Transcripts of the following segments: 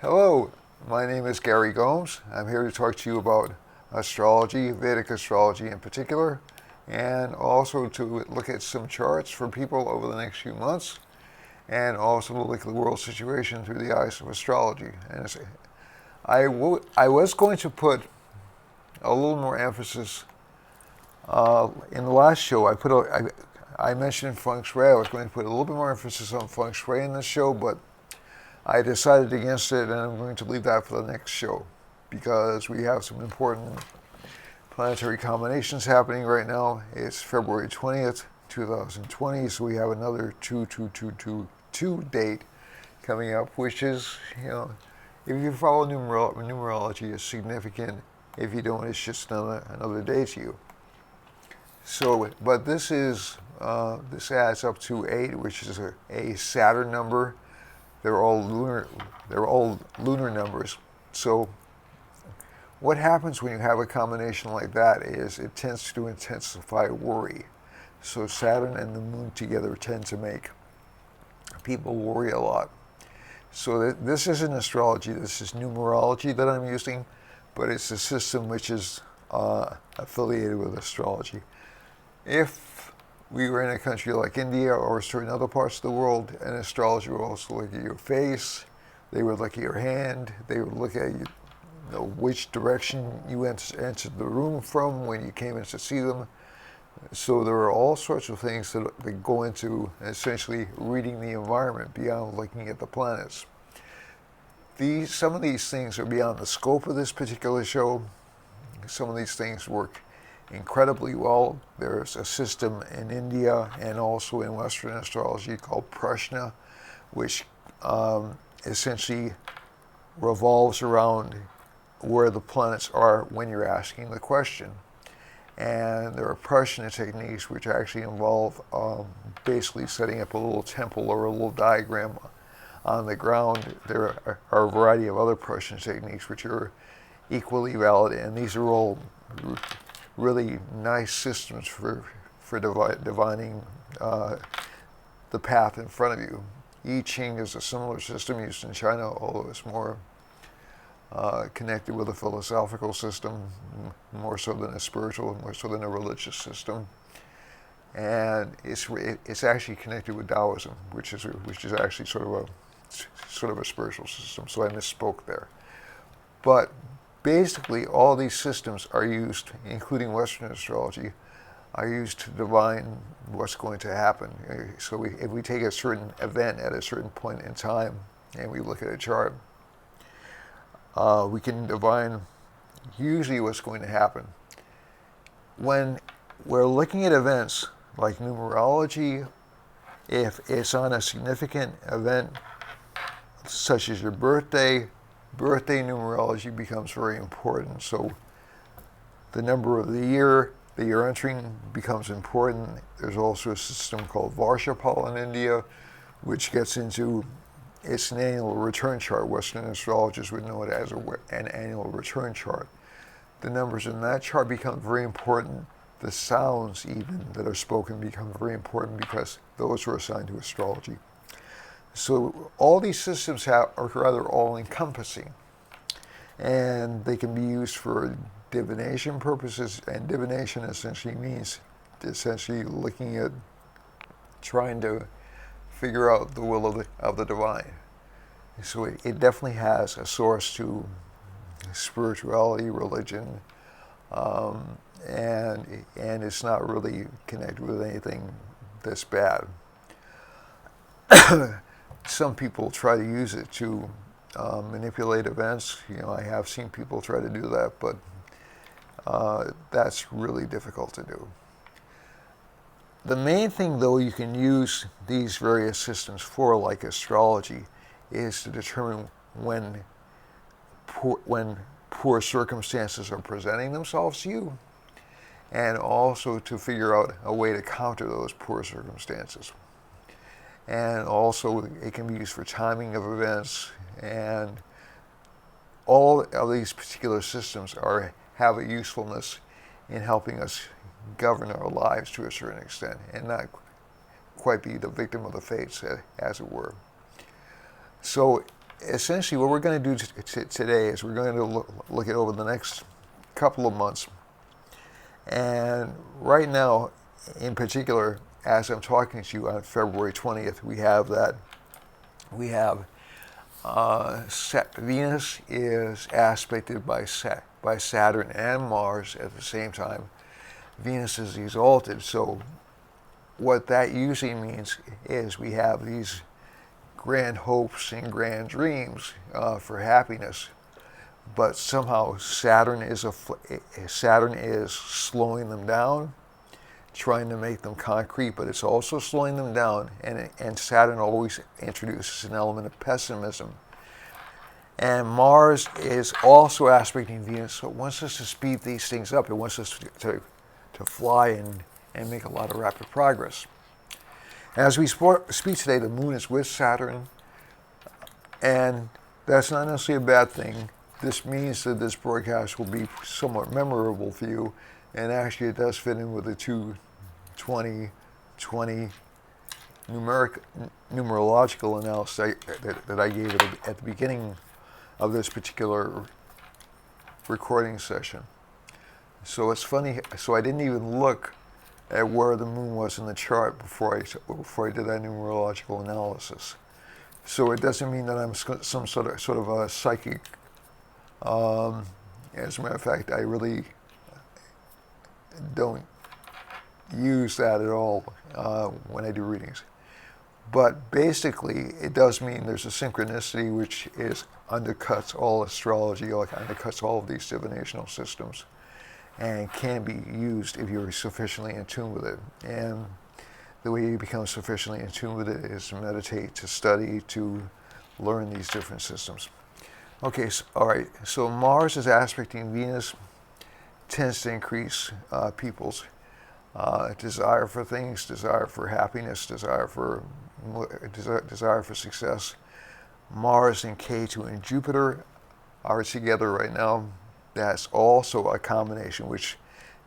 Hello, my name is Gary Gomes. I'm here to talk to you about astrology, Vedic astrology in particular, and also to look at some charts for people over the next few months, and also look at the world situation through the eyes of astrology. And I was going to put a little more emphasis in the last show. I mentioned feng shui. I was going to put a little bit more emphasis on feng shui in this show, but I decided against it, and I'm going to leave that for the next show because we have some important planetary combinations happening right now. It's February 20th, 2020, so we have another 2222 date coming up, which is, if you follow numerology, it's significant. If you don't, it's just another day to you. So, but this adds up to 8, which is a Saturn number. They're all lunar numbers. So what happens when you have a combination like that is it tends to intensify worry. So Saturn and the moon together tend to make people worry a lot. So this isn't astrology, this is numerology that I'm using, but it's a system which is affiliated with astrology. If we were in a country like India or certain other parts of the world, an astrologer would also look at your face, they would look at your hand, they would look at which direction you entered the room from when you came in to see them. So there are all sorts of things that go into essentially reading the environment beyond looking at the planets. Some of these things are beyond the scope of this particular show. Some of these things work incredibly well. There's a system in India and also in Western astrology called Prashna, which essentially revolves around where the planets are when you're asking the question. And there are Prashna techniques which actually involve basically setting up a little temple or a little diagram on the ground. There are a variety of other Prashna techniques which are equally valid, and these are all really nice systems for divining the path in front of you. I Ching is a similar system used in China, although it's more connected with a philosophical system, more so than a spiritual, more so than a religious system. And it's actually connected with Taoism, which is actually sort of a spiritual system. So I misspoke there. But basically, all these systems are used, including Western astrology, are used to divine what's going to happen. So if we take a certain event at a certain point in time and we look at a chart, we can divine usually what's going to happen. When we're looking at events like numerology, if it's on a significant event such as your birthday numerology becomes very important. So the number of the year that you're entering becomes important. There's also a system called Varshapal in India, which gets into it's an annual return chart. Western astrologers would know it as an annual return chart. The numbers in that chart become very important. The sounds even that are spoken become very important because those are assigned to astrology. So all these systems are rather all-encompassing, and they can be used for divination purposes, and divination essentially means looking at trying to figure out the will of the divine. So it definitely has a source to spirituality, religion, and it's not really connected with anything that's bad. Some people try to use it to manipulate events. I have seen people try to do that, but that's really difficult to do. The main thing, though, you can use these various systems for, like astrology, is to determine when poor circumstances are presenting themselves to you, and also to figure out a way to counter those poor circumstances. And also it can be used for timing of events, and all of these particular systems have a usefulness in helping us govern our lives to a certain extent and not quite be the victim of the fates, as it were. So essentially what we're going to do today is we're going to look at over the next couple of months. And right now, in particular, as I'm talking to you on February 20th, we have Venus is aspected by Saturn and Mars at the same time. Venus is exalted, so what that usually means is we have these grand hopes and grand dreams for happiness, but somehow Saturn is slowing them down, trying to make them concrete, but it's also slowing them down, and Saturn always introduces an element of pessimism. And Mars is also aspecting Venus, so it wants us to speed these things up. It wants us to fly and make a lot of rapid progress. As we speak today, the moon is with Saturn, and that's not necessarily a bad thing. This means that this broadcast will be somewhat memorable for you, and actually it does fit in with the 2-20-20 numerological analysis that I gave at the beginning of this particular recording session. So it's funny, so I didn't even look at where the moon was in the chart before I did that numerological analysis. So it doesn't mean that I'm some sort of a psychic. As a matter of fact, I really don't use that at all when I do readings. But basically, it does mean there's a synchronicity which undercuts all astrology, like undercuts all of these divinational systems, and can be used if you're sufficiently in tune with it. And the way you become sufficiently in tune with it is to meditate, to study, to learn these different systems. Okay, all right, so Mars is aspecting Venus, tends to increase people's desire for things, desire for happiness, desire for success. Mars and K2 and Jupiter are together right now. That's also a combination which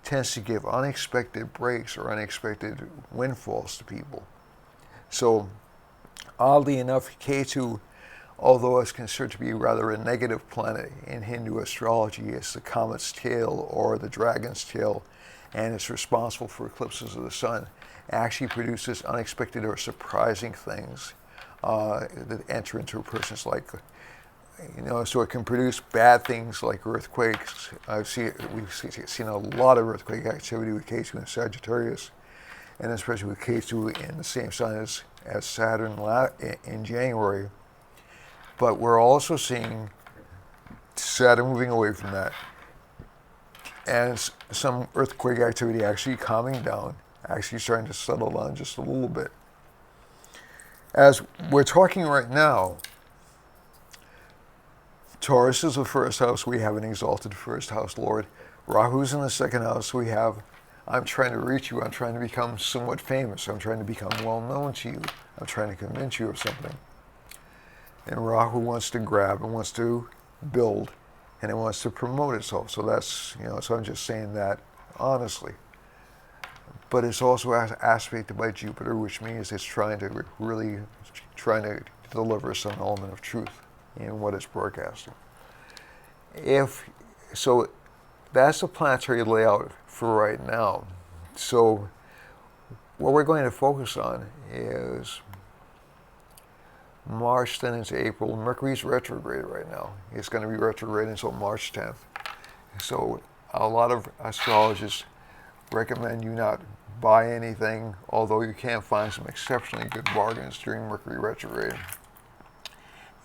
tends to give unexpected breaks or unexpected windfalls to people. So, oddly enough, K2, although it's considered to be rather a negative planet in Hindu astrology, it's the comet's tail or the dragon's tail, and it's responsible for eclipses of the sun, actually produces unexpected or surprising things that enter into a person's life. So it can produce bad things like earthquakes. We've seen a lot of earthquake activity with K2 in Sagittarius, and especially with K2 in the same sign as Saturn in January. But we're also seeing Saturn moving away from that, and some earthquake activity actually calming down, actually starting to settle down just a little bit. As we're talking right now, Taurus is the first house. We have an exalted first house lord. Rahu's in the second house. We have, I'm trying to reach you. I'm trying to become somewhat famous. I'm trying to become well known to you. I'm trying to convince you of something. And Rahu wants to grab and wants to build, and it wants to promote itself. So that's, so I'm just saying that honestly. But it's also aspected by Jupiter, which means it's trying to deliver some element of truth in what it's broadcasting. So that's the planetary layout for right now. So what we're going to focus on is March then into April. Mercury's retrograde right now. It's going to be retrograde until March 10th. So a lot of astrologists recommend you not buy anything, although you can find some exceptionally good bargains during Mercury retrograde.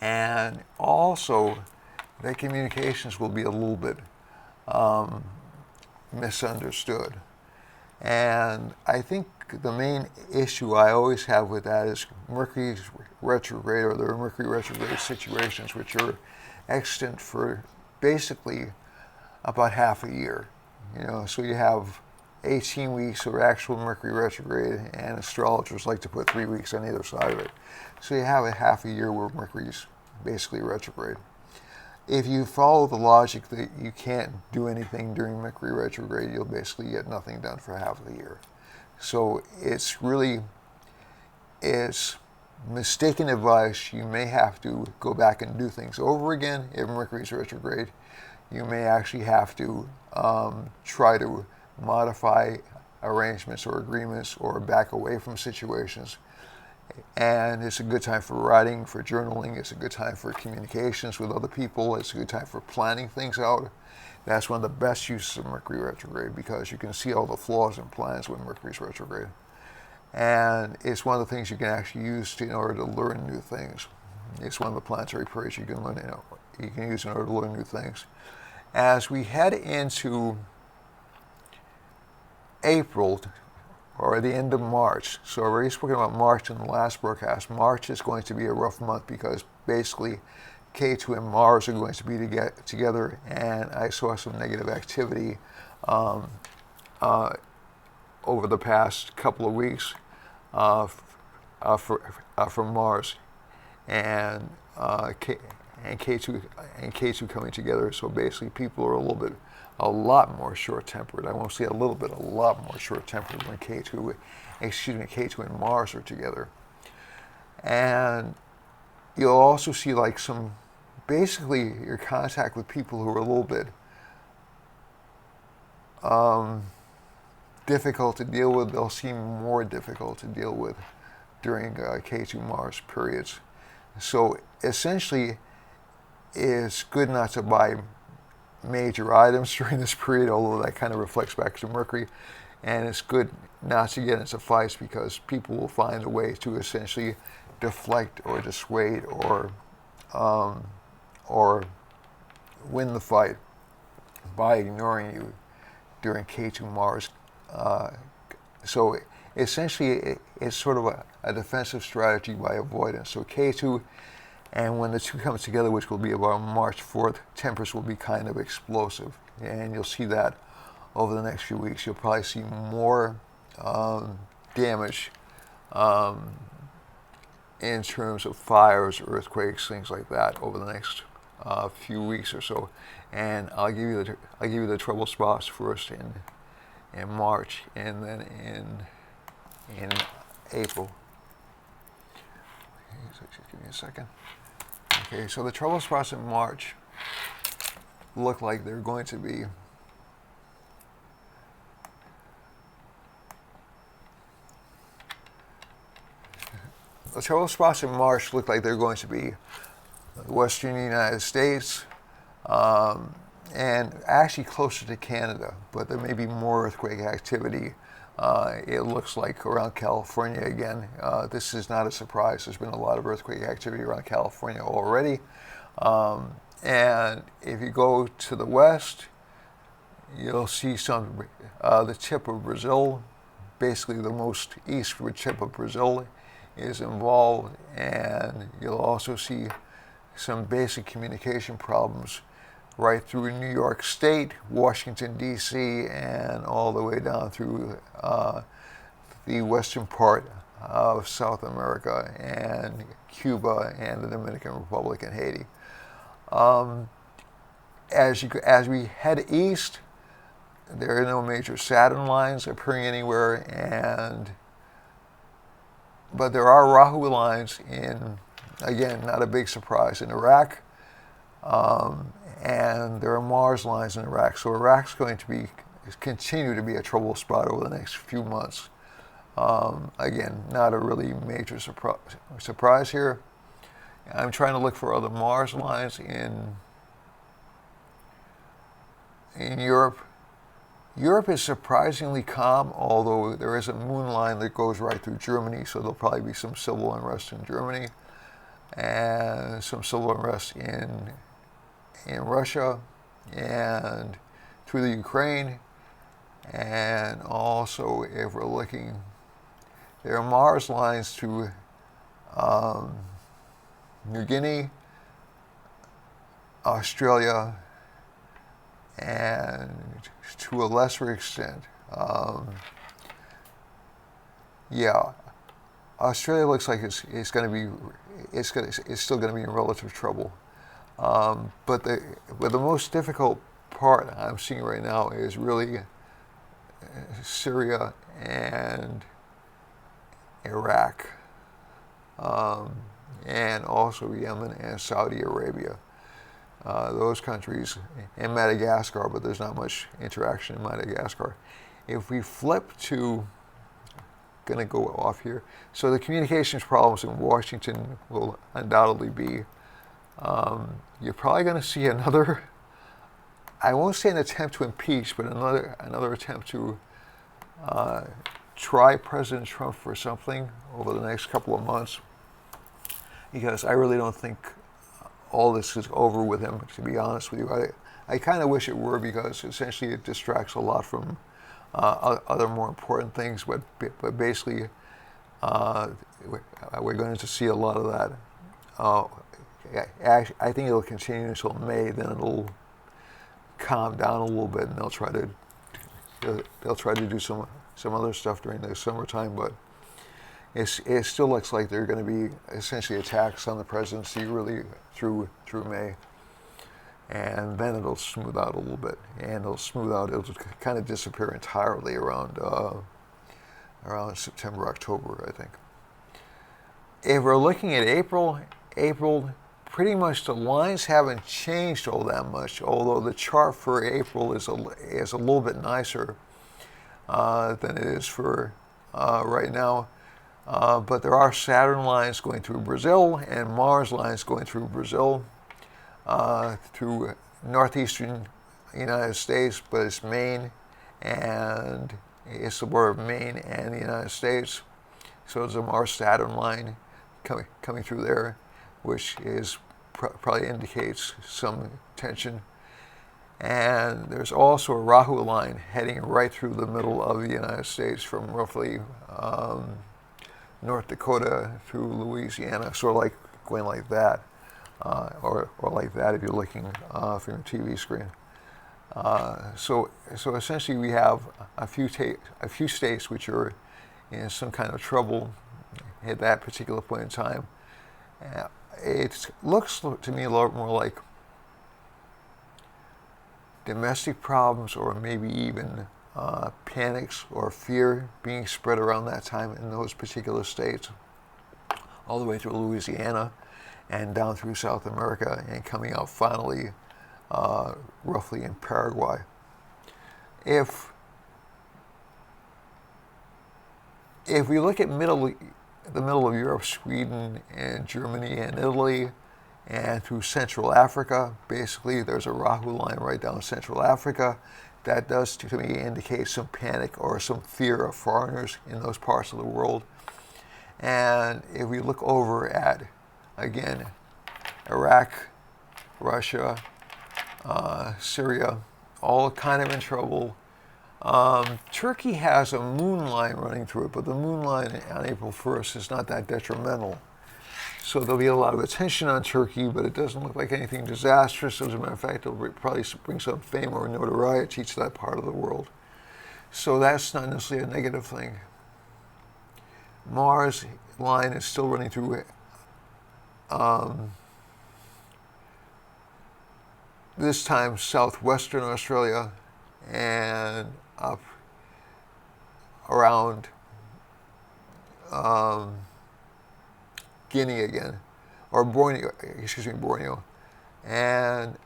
And also, the communications will be a little bit misunderstood. And I think the main issue I always have with that is Mercury's retrograde, or the Mercury retrograde situations, which are extant for basically about half a year. So you have 18 weeks of actual Mercury retrograde, and astrologers like to put 3 weeks on either side of it. So you have a half a year where Mercury's basically retrograde. If you follow the logic that you can't do anything during Mercury retrograde, you'll basically get nothing done for half of the year. So it's mistaken advice. You may have to go back and do things over again if Mercury's retrograde. You may actually have to try to modify arrangements or agreements or back away from situations. And it's a good time for writing, for journaling. It's a good time for communications with other people. It's a good time for planning things out. That's one of the best uses of Mercury retrograde because you can see all the flaws in plans when Mercury's retrograde. And it's one of the things you can actually use in order to learn new things. It's one of the planetary periods you can use in order to learn new things. As we head into April, or the end of March, so I've already spoken about March in the last broadcast. March is going to be a rough month because basically K2 and Mars are going to be together, and I saw some negative activity over the past couple of weeks for Mars and K2 coming together. So basically, people are a lot more short-tempered. I won't say a little bit, a lot more short-tempered when K2 and Mars are together. And you'll also see like basically your contact with people who are a little bit difficult to deal with. They'll seem more difficult to deal with during K2 Mars periods. So essentially, it's good not to buy major items during this period, although that kind of reflects back to Mercury. And it's good not to get into fights because people will find a way to essentially deflect or dissuade or win the fight by ignoring you during K2 Mars. So essentially, it's sort of a defensive strategy by avoidance. So K2, and when the two come together, which will be about March 4th, tempers will be kind of explosive. And you'll see that over the next few weeks. You'll probably see more damage in terms of fires, earthquakes, things like that over the next few weeks or so. And I'll give you the trouble spots first in March and then in April. Okay, so just give me a second. Okay, so the trouble spots in March look like they're going to be the western United States, and actually closer to Canada, but there may be more earthquake activity. It looks like around California again. This is not a surprise. There's been a lot of earthquake activity around California already. And if you go to the west, you'll see the tip of Brazil, basically the most eastward tip of Brazil is involved, and you'll also see some basic communication problems right through New York State, Washington, D.C., and all the way down through the western part of South America and Cuba and the Dominican Republic and Haiti. As we head east, there are no major Saturn lines appearing anywhere, but there are Rahu lines again, not a big surprise, in Iraq. And there are Mars lines in Iraq. So Iraq's going to continue to be a trouble spot over the next few months. Again, not a really major surprise here. I'm trying to look for other Mars lines in Europe. Europe is surprisingly calm, although there is a moon line that goes right through Germany, so there'll probably be some civil unrest in Germany and some civil unrest in Russia and through the Ukraine. And also, if we're looking, there are Mars lines to New Guinea, Australia, and to a lesser extent, Australia looks like it's still going to be in relative trouble. But the most difficult part I'm seeing right now is really Syria and Iraq. and also Yemen and Saudi Arabia. Those countries, and Madagascar, but there's not much interaction in Madagascar. If we flip to, going to go off here, so the communications problems in Washington will undoubtedly be, you're probably going to see another, I won't say an attempt to impeach, but another attempt to try President Trump for something over the next couple of months, because I really don't think all this is over with him, to be honest with you. I kind of wish it were, because essentially it distracts a lot from other more important things, but basically we're going to see a lot of that. I think it'll continue until May, then it'll calm down a little bit, and they'll try to do some other stuff during the summertime, but it still looks like there are going to be essentially attacks on the presidency really through May, and then it'll smooth out a little bit, and it'll kind of disappear entirely around September, October, I think. If we're looking at April, pretty much the lines haven't changed all that much, although the chart for April is a little bit nicer than it is for right now. But there are Saturn lines going through Brazil and Mars lines going through Brazil, through northeastern United States, but it's Maine, and it's the border of Maine and the United States. So there's a Mars-Saturn line coming through there, which is probably indicates some tension. And there's also a Rahu line heading right through the middle of the United States from roughly North Dakota through Louisiana, sort of like going like that, or like that if you're looking from your TV screen. So essentially we have a few states which are in some kind of trouble at that particular point in time. It looks to me a lot more like domestic problems, or maybe even panics or fear being spread around that time in those particular states, all the way through Louisiana and down through South America, and coming out finally roughly in Paraguay. If we look at the middle of Europe, Sweden and Germany and Italy, and through Central Africa, basically there's a Rahu line right down Central Africa. That does, to me, indicate some panic or some fear of foreigners in those parts of the world. And if we look over at, again, Iraq, Russia, Syria, all kind of in trouble. Turkey has a moon line running through it, but the moon line on April 1st is not that detrimental. So there'll be a lot of attention on Turkey, but it doesn't look like anything disastrous. As a matter of fact, it'll probably bring some fame or notoriety to that part of the world. So that's not necessarily a negative thing. Mars line is still running through this time southwestern Australia and up around Guinea again, or Borneo, and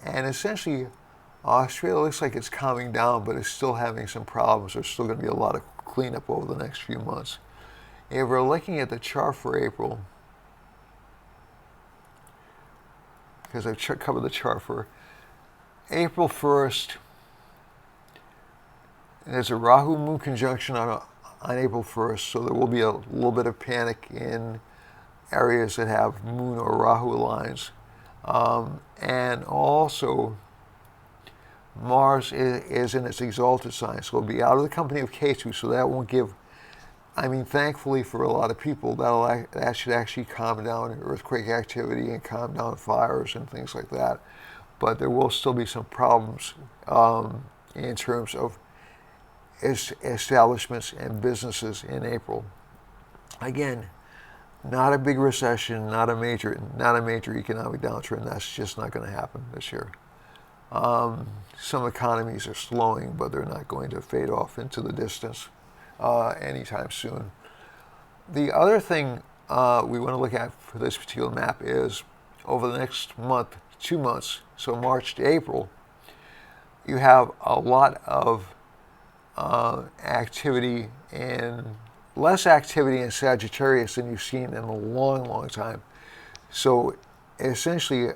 essentially Australia looks like it's calming down, but it's still having some problems. There's still going to be a lot of cleanup over the next few months. If we're looking at the chart for April, because I've covered the chart for April 1st, there's a Rahu Moon conjunction on April 1st, so there will be a little bit of panic in areas that have Moon or Rahu lines. And also, Mars is in its exalted sign, so it'll be out of the company of Ketu, so that won't give, thankfully for a lot of people, that should actually calm down earthquake activity and calm down fires and things like that. But there will still be some problems in terms of establishments and businesses in April. Again, not a big recession, not a major economic downturn. That's just not going to happen this year. Some economies are slowing, but they're not going to fade off into the distance anytime soon. The other thing we want to look at for this particular map is over the next month, 2 months, so March to April, you have a lot of activity less activity in Sagittarius than you've seen in a long, long time. So essentially,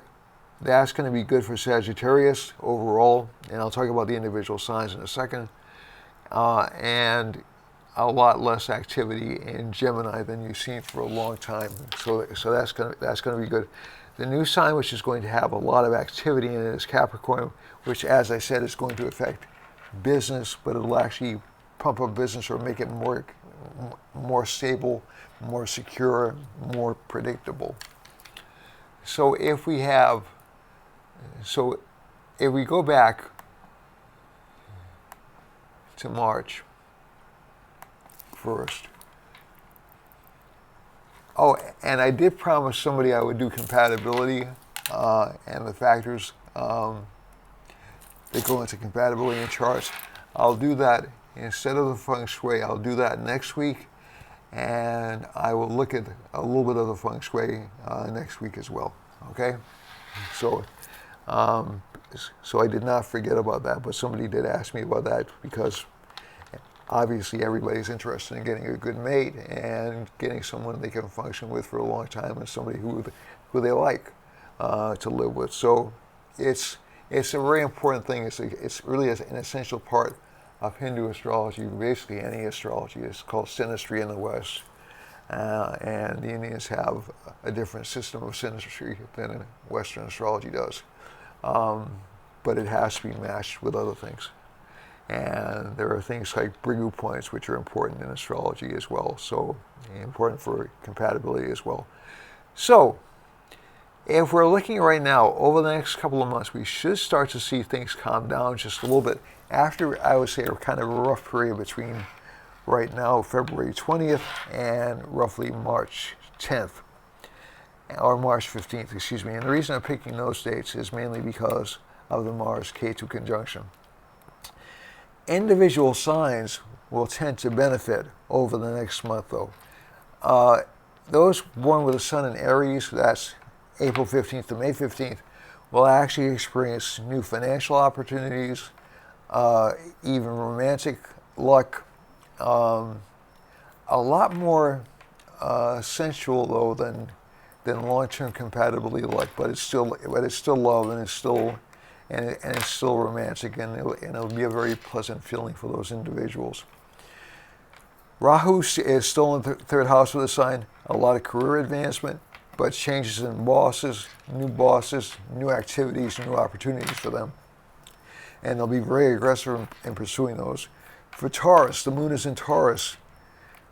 that's going to be good for Sagittarius overall, and I'll talk about the individual signs in a second. And a lot less activity in Gemini than you've seen for a long time. So that's going to be good. The new sign which is going to have a lot of activity in it is Capricorn, which, as I said, is going to affect business, but it'll actually pump up business or make it more stable, more secure, more predictable. So if we go back to March 1st. Oh, and I did promise somebody I would do compatibility and the factors that go into compatibility in charts. I'll do that instead of the feng shui. I'll do that next week, and I will look at a little bit of the feng shui next week as well. Okay, so I did not forget about that, but somebody did ask me about that because obviously everybody's interested in getting a good mate and getting someone they can function with for a long time and somebody who they like to live with. So it's a very important thing. It's really an essential part of Hindu astrology, basically any astrology. It's called synastry in the West. And the Indians have a different system of synastry than Western astrology does. But it has to be matched with other things. And there are things like Brigu points, which are important in astrology as well. So important for compatibility as well. So if we're looking right now, over the next couple of months, we should start to see things calm down just a little bit after, I would say, a kind of a rough period between right now, February 20th, and roughly March 10th, or March 15th, excuse me. And the reason I'm picking those dates is mainly because of the Mars-Ketu conjunction. Individual signs will tend to benefit over the next month, though. Those born with the sun in Aries, that's April 15th to May 15th, will actually experience new financial opportunities, even romantic luck, a lot more sensual, though, than long-term compatibility luck, but it's still love, and it's still romantic, and it'll be a very pleasant feeling for those individuals. Rahu is still in the third house of the sign, a lot of career advancement, but changes in bosses, new activities, new opportunities for them. And they'll be very aggressive in pursuing those. For Taurus, the moon is in Taurus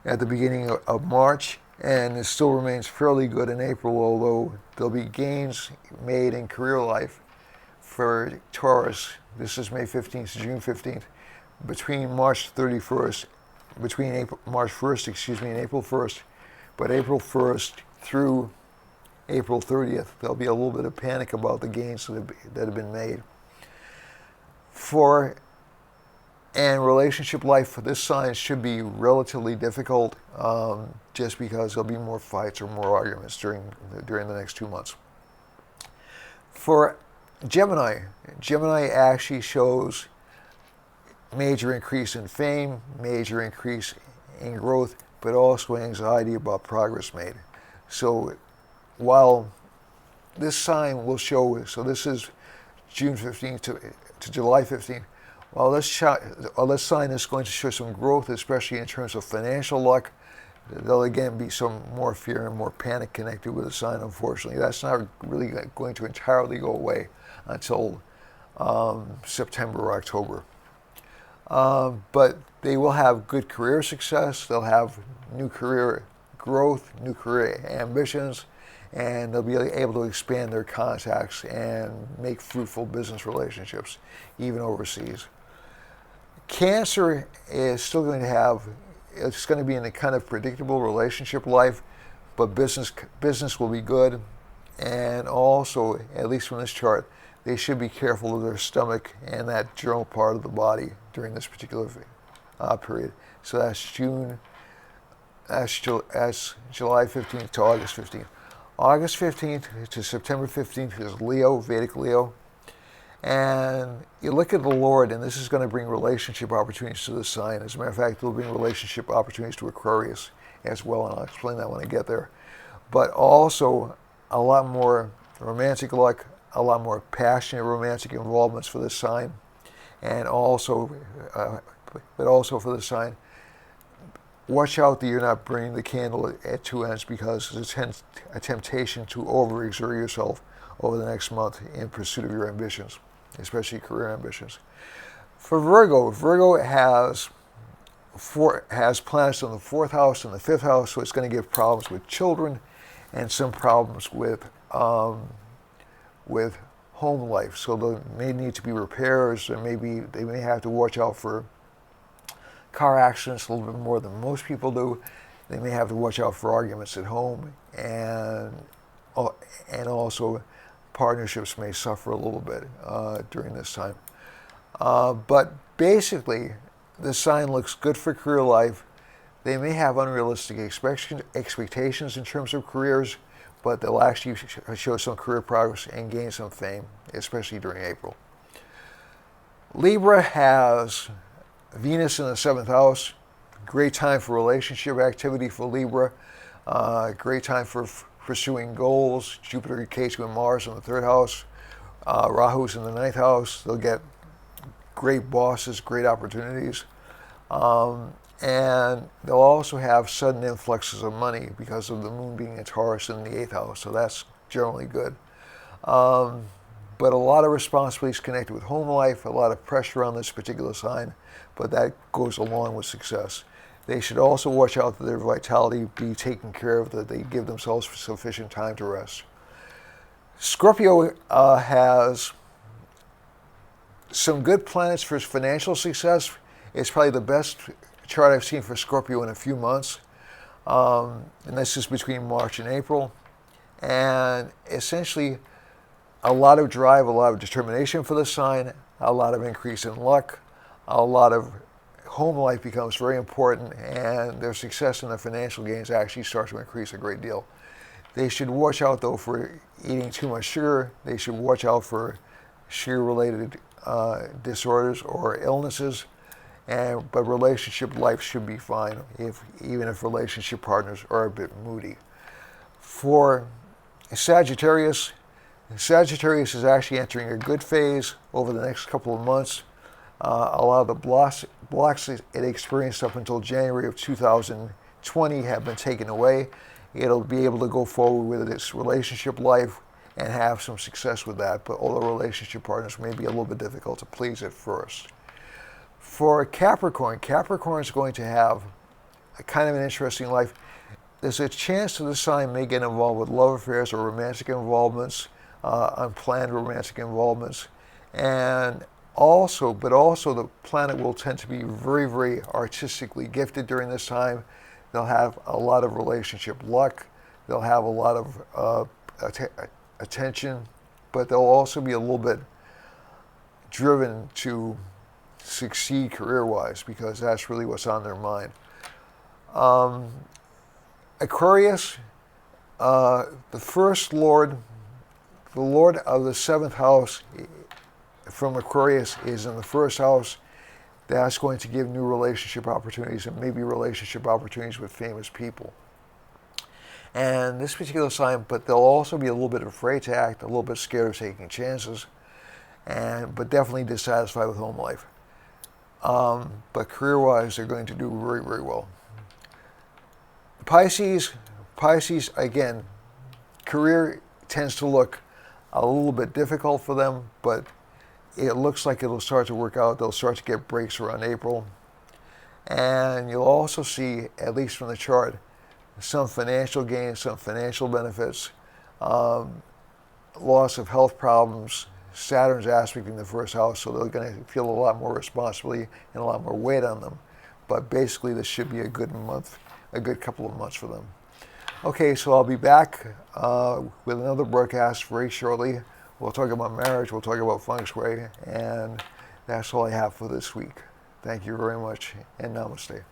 at the beginning of March, and it still remains fairly good in April, although there'll be gains made in career life for Taurus. This is May 15th to June 15th. Between March 31st, March 1st, and April 1st. But April 1st through April 30th, there'll be a little bit of panic about the gains that have been made. And relationship life for this sign should be relatively difficult, just because there'll be more fights or more arguments during the next 2 months. For Gemini actually shows major increase in fame, major increase in growth, but also anxiety about progress made. So while this sign will show, so this is June 15th to July 15th, while this sign is going to show some growth, especially in terms of financial luck, there'll again be some more fear and more panic connected with the sign, unfortunately. That's not really going to entirely go away until September or October. But they will have good career success, they'll have new career growth, new career ambitions, and they'll be able to expand their contacts and make fruitful business relationships, even overseas. Cancer is still going to have, it's going to be in a kind of predictable relationship life, but business will be good. And also, at least from this chart, they should be careful of their stomach and that general part of the body during this particular period. So that's June That's July 15th to August 15th. August 15th to September 15th is Leo, Vedic Leo. And you look at the Lord, and this is going to bring relationship opportunities to the sign. As a matter of fact, it'll bring relationship opportunities to Aquarius as well, and I'll explain that when I get there. But also a lot more romantic luck, a lot more passionate romantic involvements for this sign, and also, but also for the sign, watch out that you're not burning the candle at two ends, because there's a temptation to overexert yourself over the next month in pursuit of your ambitions, especially career ambitions. For Virgo, Virgo has planets in the 4th house and the 5th house, so it's going to give problems with children and some problems with home life. So there may need to be repairs, or maybe they may have to watch out for car accidents a little bit more than most people do. They may have to watch out for arguments at home, and also partnerships may suffer a little bit during this time. But basically, the sign looks good for career life. They may have unrealistic expectations in terms of careers, but they'll actually show some career progress and gain some fame, especially during April. Libra has Venus in the 7th house. Great time for relationship activity for Libra. Great time for pursuing goals. Jupiter, Ketu, and Mars in the 3rd house. Rahu's in the 9th house. They'll get great bosses, great opportunities. And they'll also have sudden influxes of money because of the moon being in Taurus in the 8th house. So that's generally good. But a lot of responsibilities connected with home life, a lot of pressure on this particular sign, but that goes along with success. They should also watch out that their vitality be taken care of, that they give themselves sufficient time to rest. Scorpio has some good planets for financial success. It's probably the best chart I've seen for Scorpio in a few months. And this is between March and April. And essentially, a lot of drive, a lot of determination for the sign, a lot of increase in luck, a lot of home life becomes very important, and their success in the financial gains actually starts to increase a great deal. They should watch out, though, for eating too much sugar. They should watch out for sugar-related disorders or illnesses, but relationship life should be fine, even if relationship partners are a bit moody. For Sagittarius is actually entering a good phase over the next couple of months. A lot of the blocks it experienced up until January of 2020 have been taken away. It'll be able to go forward with its relationship life and have some success with that, but all the relationship partners may be a little bit difficult to please at first. For Capricorn is going to have a kind of an interesting life. There's a chance that the sign may get involved with love affairs or romantic involvements, unplanned romantic involvements, but also the planet will tend to be very, very artistically gifted during this time. They'll have a lot of relationship luck. They'll have a lot of attention, but they'll also be a little bit driven to succeed career-wise, because that's really what's on their mind. Aquarius, the Lord of the 7th house from Aquarius is in the 1st house. That's going to give new relationship opportunities, and maybe relationship opportunities with famous people. And this particular sign, but they'll also be a little bit afraid to act, a little bit scared of taking chances, but definitely dissatisfied with home life. But career-wise, they're going to do very, very well. Pisces, again, career tends to look a little bit difficult for them, but it looks like it'll start to work out. They'll start to get breaks around April. And you'll also see, at least from the chart, some financial gains, some financial benefits, loss of health problems. Saturn's aspecting the 1st house, so they're going to feel a lot more responsibility and a lot more weight on them. But basically, this should be a good couple of months for them. Okay, so I'll be back with another broadcast very shortly. We'll talk about marriage, we'll talk about feng shui, and that's all I have for this week. Thank you very much, and namaste.